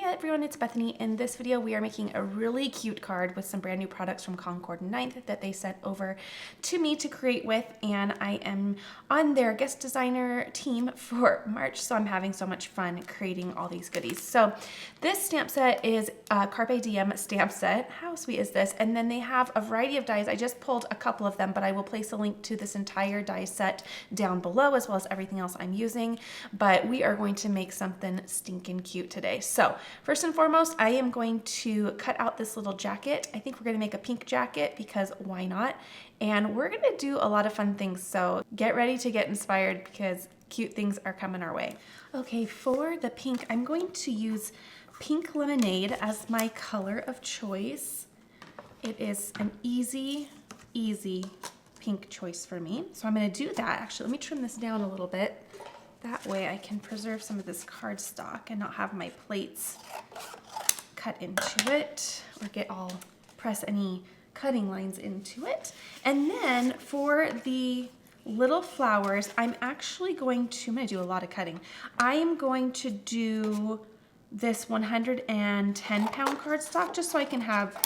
Hey everyone, it's Bethany. In this video, we are making a really cute card with some brand new products from Concord 9th that they sent over to me to create with, and I am on their guest designer team for March, so I'm having so much fun creating all these goodies. So this stamp set is a Carpe Diem stamp set. How sweet is this? And then they have a variety of dies. I just pulled a couple of them, but I will place a link to this entire die set down below, as well as everything else I'm using. But we are going to make something stinking cute today. So first and foremost, I am going to cut out this little jacket. I think we're gonna make a pink jacket because why not? And we're gonna do a lot of fun things. So get ready to get inspired because cute things are coming our way. Okay, for the pink, I'm going to use Pink Lemonade as my color of choice. It is an easy pink choice for me. So I'm gonna do that. Actually, let me trim this down a little bit. That way I can preserve some of this cardstock and not have my plates cut into it or press any cutting lines into it. And then for the little flowers, I'm gonna do a lot of cutting. I am going to do this 110 pound cardstock just so I can have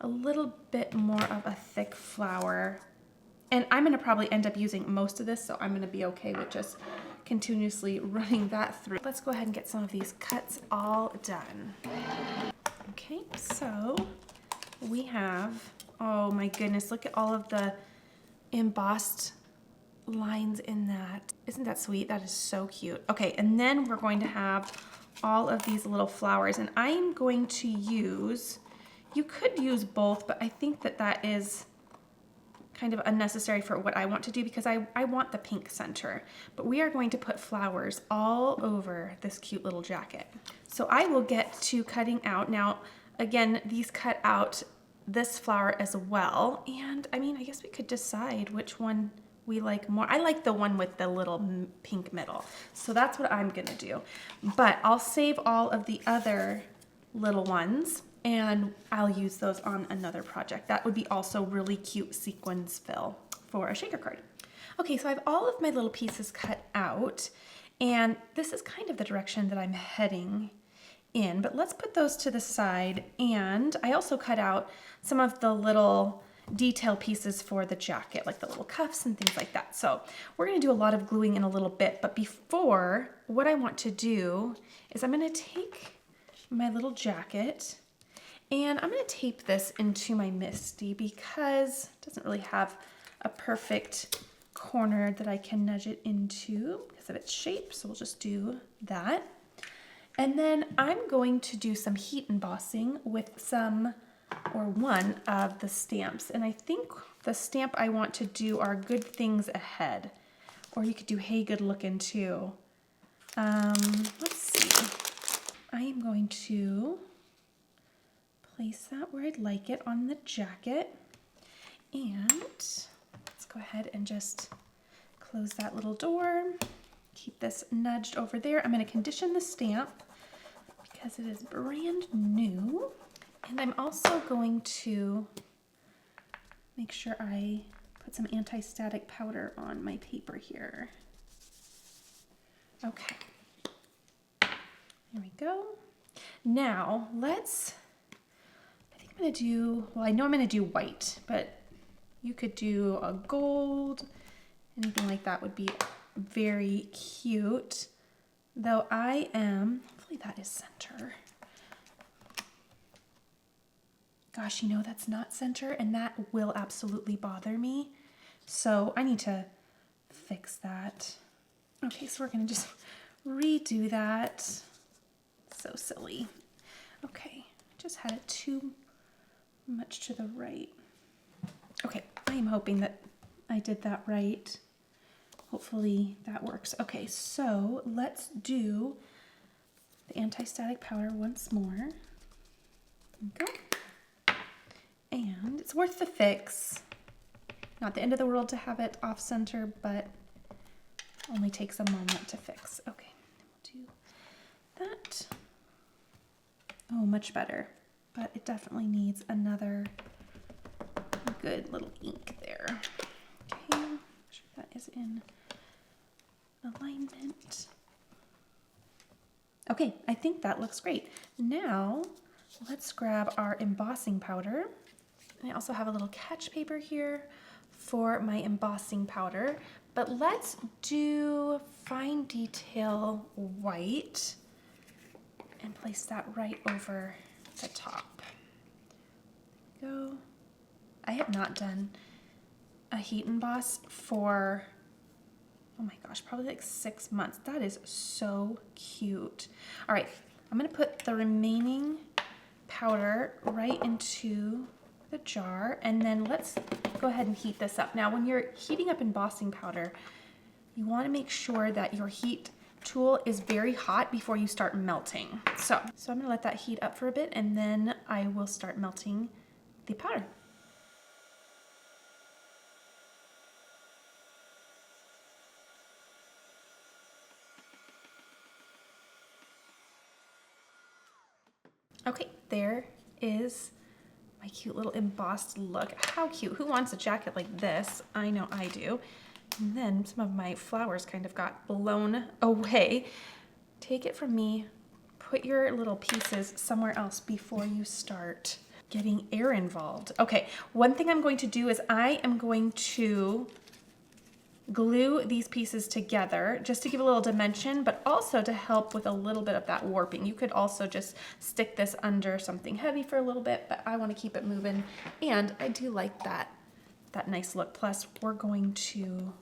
a little bit more of a thick flower. And I'm gonna probably end up using most of this, so I'm gonna be okay with just continuously running that through. Let's go ahead and get some of these cuts all done. Okay, so we have, oh my goodness, look at all of the embossed lines in that. Isn't that sweet? That is so cute. Okay, and then we're going to have all of these little flowers, and I am going to use, you could use both, but I think that that is kind of unnecessary for what I want to do because I want the pink center, but we are going to put flowers all over this cute little jacket. So I will get to cutting out. Now, again, these cut out this flower as well. And I mean, I guess we could decide which one we like more. I like the one with the little pink middle. So that's what I'm gonna do. But I'll save all of the other little ones and I'll use those on another project. That would be also really cute sequins fill for a shaker card. Okay, so I have all of my little pieces cut out, and this is kind of the direction that I'm heading in, but let's put those to the side. And I also cut out some of the little detail pieces for the jacket, like the little cuffs and things like that. So we're gonna do a lot of gluing in a little bit, but before, what I want to do is I'm gonna take my little jacket and I'm gonna tape this into my MISTI because it doesn't really have a perfect corner that I can nudge it into because of its shape. So we'll just do that. And then I'm going to do some heat embossing with one of the stamps. And I think the stamp I want to do are Good Things Ahead. Or you could do Hey Good Lookin' too. Let's see. I am going to place that where I'd like it on the jacket. And let's go ahead and just close that little door. Keep this nudged over there. I'm going to condition the stamp because it is brand new. And I'm also going to make sure I put some anti-static powder on my paper here. Okay. There we go. Now I'm gonna do, well, I know I'm gonna do white, but you could do a gold, anything like that would be very cute. Though hopefully that is center. Gosh, you know, that's not center and that will absolutely bother me. So I need to fix that. Okay, so we're gonna just redo that. So silly. Okay, just had it too much to the right. Okay, I am hoping that I did that right. Hopefully that works. Okay, so let's do the anti-static powder once more. Okay. And it's worth the fix. Not the end of the world to have it off center, but only takes a moment to fix. Okay, we'll do that. Oh, much better. But it definitely needs another good little ink there. Okay, make sure that is in alignment. Okay, I think that looks great. Now, let's grab our embossing powder. And I also have a little catch paper here for my embossing powder, but let's do fine detail white and place that right over the top. Go. I have not done a heat emboss for, oh my gosh, probably like 6 months. That is so cute. All right, I'm gonna put the remaining powder right into the jar, and then let's go ahead and heat this up. Now, when you're heating up embossing powder, you wanna make sure that your heat tool is very hot before you start melting. So I'm gonna let that heat up for a bit, and then I will start melting the powder. Okay, there is my cute little embossed look. How cute. Who wants a jacket like this? I know I do. And then some of my flowers kind of got blown away. Take it from me, put your little pieces somewhere else before you start getting air involved. Okay, one thing I'm going to do is I am going to glue these pieces together just to give a little dimension, but also to help with a little bit of that warping. You could also just stick this under something heavy for a little bit, but I want to keep it moving, and I do like that nice look. Plus, we're going to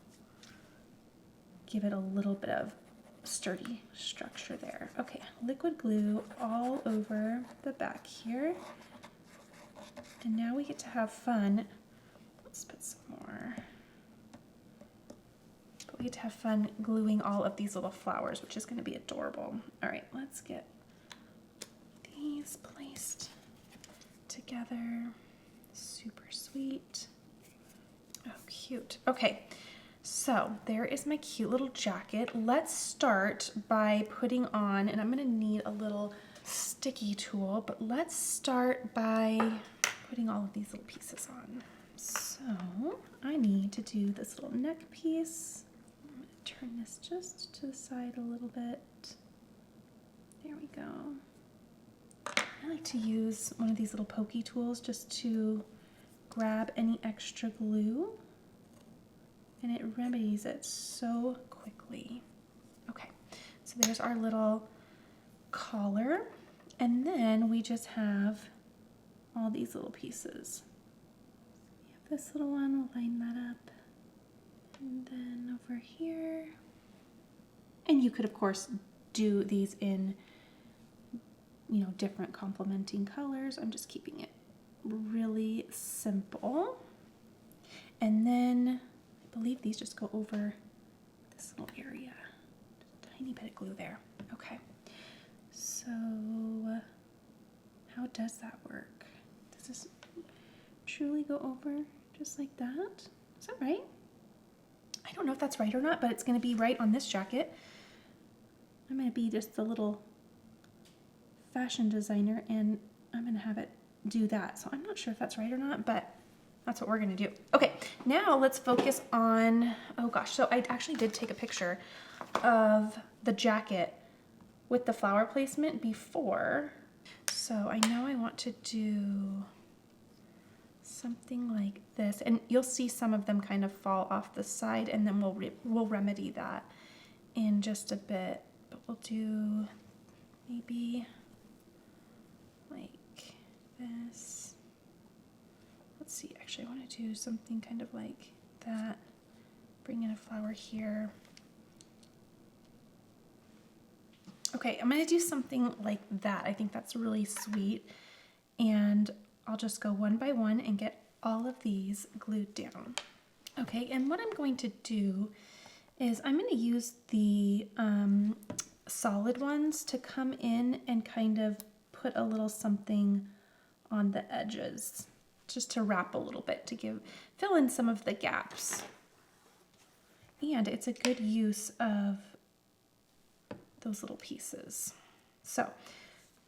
give it a little bit of sturdy structure there. Okay, liquid glue all over the back here, and now we get to have fun. Let's put some more. We get to have fun gluing all of these little flowers, which is going to be adorable. All right, let's get these placed together. Super sweet. Oh, cute. Okay, so there is my cute little jacket. Let's start by putting on, and I'm going to need a little sticky tool, but let's start by putting all of these little pieces on. So I need to do this little neck piece. Turn this just to the side a little bit. There we go. I like to use one of these little pokey tools just to grab any extra glue, and it remedies it so quickly. Okay, so there's our little collar, and then we just have all these little pieces. We have this little one, we'll line that up. And then over here, and you could of course do these in, you know, different complementing colors. I'm just keeping it really simple. And then I believe these just go over this little area. Just a tiny bit of glue there. Okay. So how does that work? Does this truly go over just like that? Is that right? I don't know if that's right or not, but it's going to be right on this jacket. I'm going to be just the little fashion designer, and I'm going to have it do that. So I'm not sure if that's right or not, but that's what we're going to do. Okay, now let's focus on, oh gosh, so I actually did take a picture of the jacket with the flower placement before. So I know I want to do something like this, and you'll see some of them kind of fall off the side, and then we'll remedy that in just a bit. But we'll do maybe like this. Let's see, actually I want to do something kind of like that. Bring in a flower here. Okay, I'm going to do something like that. I think that's really sweet, and I'll just go one by one and get all of these glued down. Okay, and what I'm going to do is I'm going to use the solid ones to come in and kind of put a little something on the edges, just to wrap a little bit to fill in some of the gaps. And it's a good use of those little pieces. So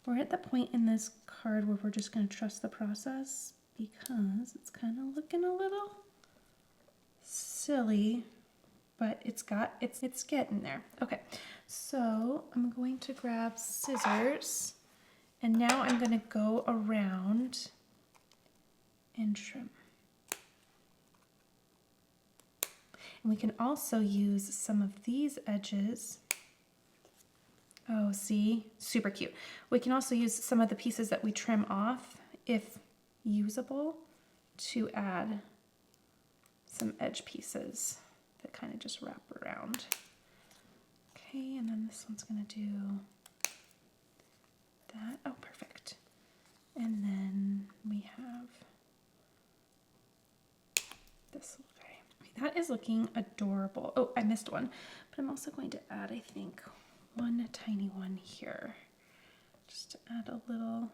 we're at the point in this card where we're just going to trust the process, because it's kind of looking a little silly, but it's getting there. Okay, so I'm going to grab scissors, and now I'm going to go around and trim. And we can also use some of these edges. Oh, see? Super cute. We can also use some of the pieces that we trim off, if usable, to add some edge pieces that kind of just wrap around. Okay, and then this one's going to do that. Oh, perfect. And then we have this little guy. That is looking adorable. Oh, I missed one, but I'm also going to add, I think, one tiny one here, just to add a little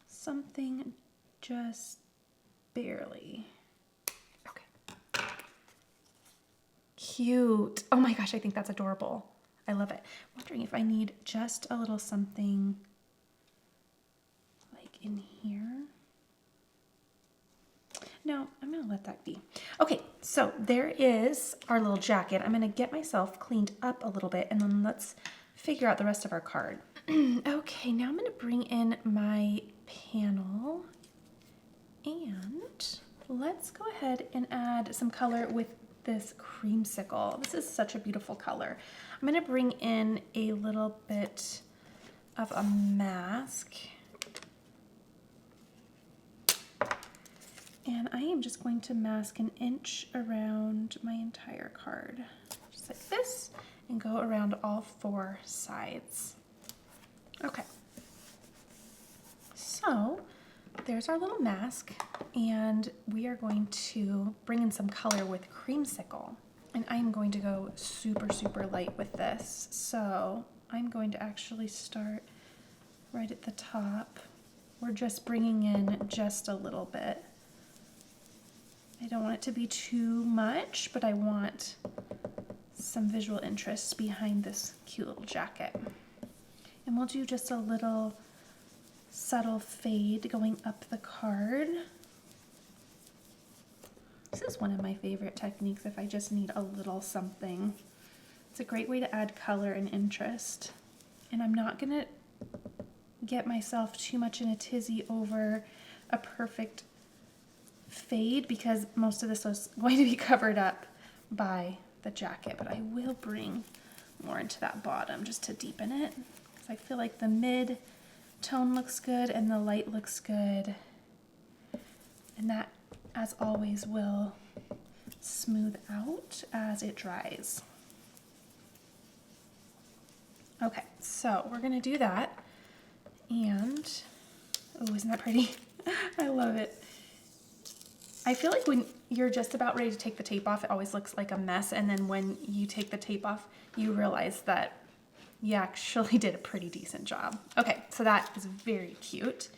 something, just barely. Okay. Cute. Oh my gosh, I think that's adorable. I love it. I'm wondering if I need just a little something like in here. No, I'm gonna let that be. Okay, so there is our little jacket. I'm gonna get myself cleaned up a little bit, and then let's figure out the rest of our card. Okay, now I'm gonna bring in my panel, and let's go ahead and add some color with this creamsicle. This is such a beautiful color. I'm gonna bring in a little bit of a mask. And I am just going to mask 1 inch around my entire card, just like this, and go around all 4 sides. Okay, so there's our little mask, and we are going to bring in some color with creamsicle. And I'm going to go super, super light with this. So I'm going to actually start right at the top. We're just bringing in just a little bit. I don't want it to be too much, but I want some visual interest behind this cute little jacket. And we'll do just a little subtle fade going up the card. This is one of my favorite techniques if I just need a little something. It's a great way to add color and interest. And I'm not gonna get myself too much in a tizzy over a perfect fade because most of this was going to be covered up by the jacket, but I will bring more into that bottom just to deepen it, because I feel like the mid tone looks good and the light looks good, and that, as always, will smooth out as it dries. Okay, so we're gonna do that, and oh, isn't that pretty? I love it. I feel like when you're just about ready to take the tape off, it always looks like a mess. And then when you take the tape off, you realize that you actually did a pretty decent job. Okay, so that is very cute.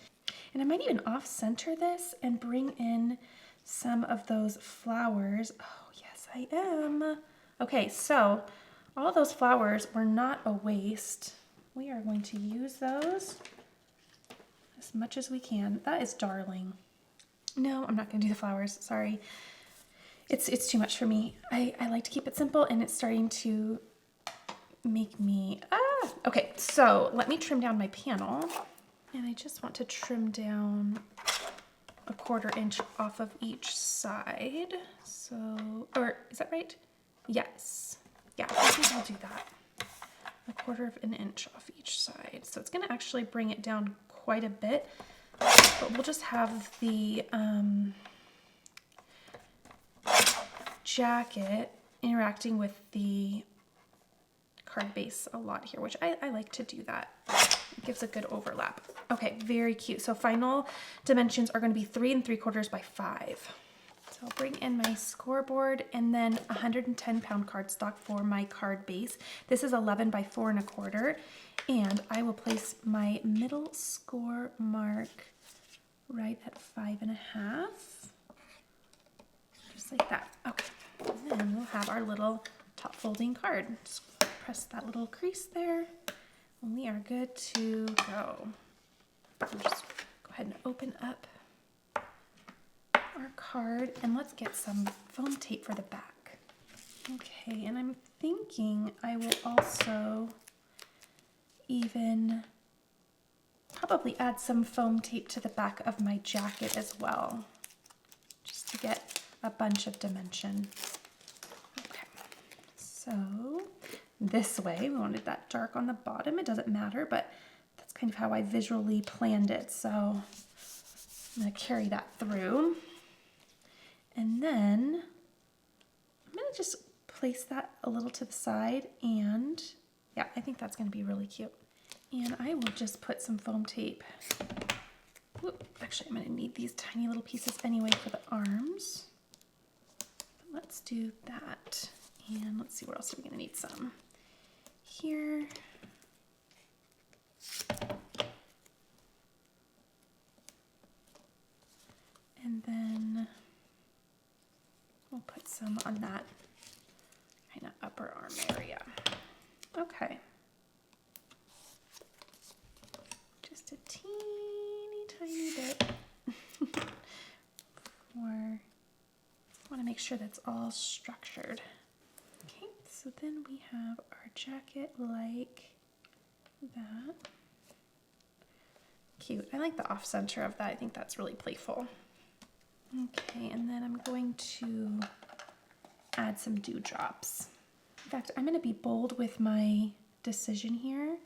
And I might even off-center this and bring in some of those flowers. Oh, yes, I am. Okay, so all those flowers were not a waste. We are going to use those as much as we can. That is darling. No, I'm not gonna do the flowers, sorry. It's too much for me. I like to keep it simple, and it's starting to make me, okay, so let me trim down my panel, and I just want to trim down 1/4 inch off of each side. So, or is that right? Yes. Yeah, I think I'll do that. 1/4 inch off each side. So it's gonna actually bring it down quite a bit. But we'll just have the jacket interacting with the card base a lot here, which I like to do that. It gives a good overlap. Okay, very cute. So final dimensions are going to be 3 3/4 by 5. So I'll bring in my scoreboard and then 110-pound cardstock for my card base. This is 11 by 4 1/4. And I will place my middle score mark right at 5 1/2. Just like that. Okay. And then we'll have our little top folding card. Just press that little crease there. And we are good to go. I'll just go ahead and open up our card, and let's get some foam tape for the back. Okay, and I'm thinking I will also even probably add some foam tape to the back of my jacket as well, just to get a bunch of dimension. Okay, so this way, we wanted that dark on the bottom. It doesn't matter, but that's kind of how I visually planned it. So I'm gonna carry that through. And then I'm gonna just place that a little to the side, and yeah, I think that's gonna be really cute. And I will just put some foam tape. Whoop, actually, I'm gonna need these tiny little pieces anyway for the arms. But let's do that. And let's see, where else are we gonna need some? Here. And then we'll put some on that kind of upper arm area. Okay. Just a teeny tiny bit. I want to make sure that's all structured. Okay, so then we have our jacket like that. Cute. I like the off center of that. I think that's really playful. Okay, and then I'm going to add some dewdrops. In fact, I'm going to be bold with my decision here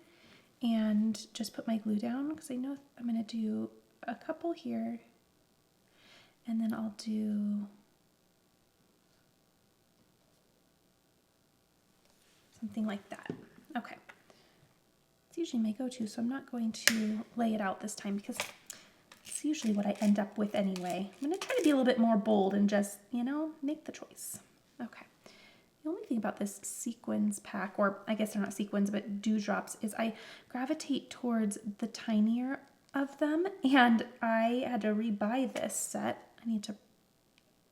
and just put my glue down, because I know I'm going to do a couple here, and then I'll do something like that. Okay. It's usually my go-to, so I'm not going to lay it out this time because it's usually what I end up with anyway. I'm going to try to be a little bit more bold and just, you know, make the choice. Okay. The only thing about this sequins pack, or I guess they're not sequins, but dewdrops, is I gravitate towards the tinier of them, and I had to rebuy this set. I need to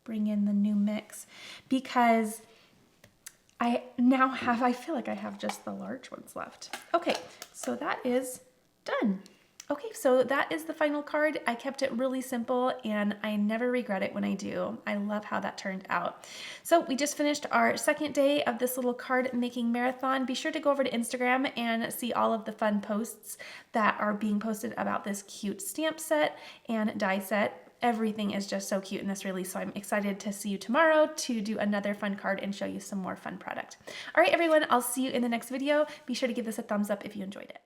bring in the new mix because I now have, I feel like I have just the large ones left. Okay, so that is done. Okay, so that is the final card. I kept it really simple and I never regret it when I do. I love how that turned out. So we just finished our second day of this little card making marathon. Be sure to go over to Instagram and see all of the fun posts that are being posted about this cute stamp set and die set. Everything is just so cute in this release, so I'm excited to see you tomorrow to do another fun card and show you some more fun product. All right, everyone, I'll see you in the next video. Be sure to give this a thumbs up if you enjoyed it.